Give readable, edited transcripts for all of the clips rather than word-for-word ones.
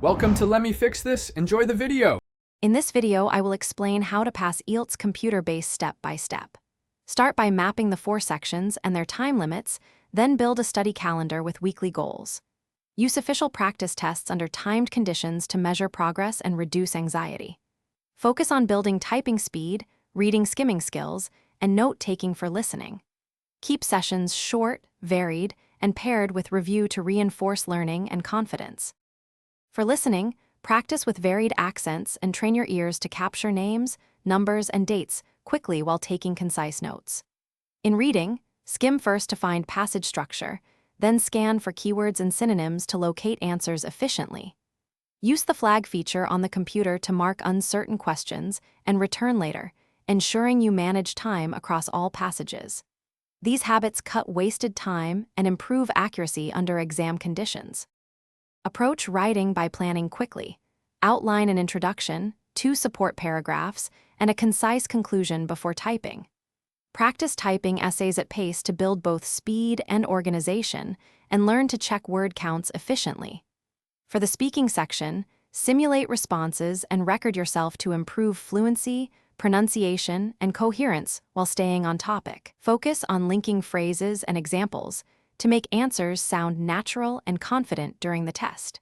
Welcome to Let Me Fix This. Enjoy the video. In this video, I will explain how to pass Ielts computer-based step by step. Start by mapping the 4 sections and their time limits, then build a study calendar with weekly goals. Use official practice tests under timed conditions to measure progress and reduce anxiety. Focus on building typing speed, reading skimming skills, and note-taking for listening. Keep sessions short, varied, and paired with review to reinforce learning and confidence. For listening, practice with varied accents and train your ears to capture names, numbers, and dates quickly while taking concise notes. In reading, skim first to find passage structure, then scan for keywords and synonyms to locate answers efficiently. Use the flag feature on the computer to mark uncertain questions and return later, ensuring you manage time across all passages. These habits cut wasted time and improve accuracy under exam conditions. Approach writing by planning quickly. Outline an introduction, 2 support paragraphs, and a concise conclusion before typing. Practice typing essays at pace to build both speed and organization, and learn to check word counts efficiently. For the speaking section, simulate responses and record yourself to improve fluency, pronunciation, and coherence while staying on topic. Focus on linking phrases and examples to make answers sound natural and confident during the test.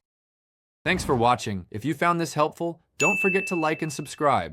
Thanks for watching. If you found this helpful, don't forget to like and subscribe.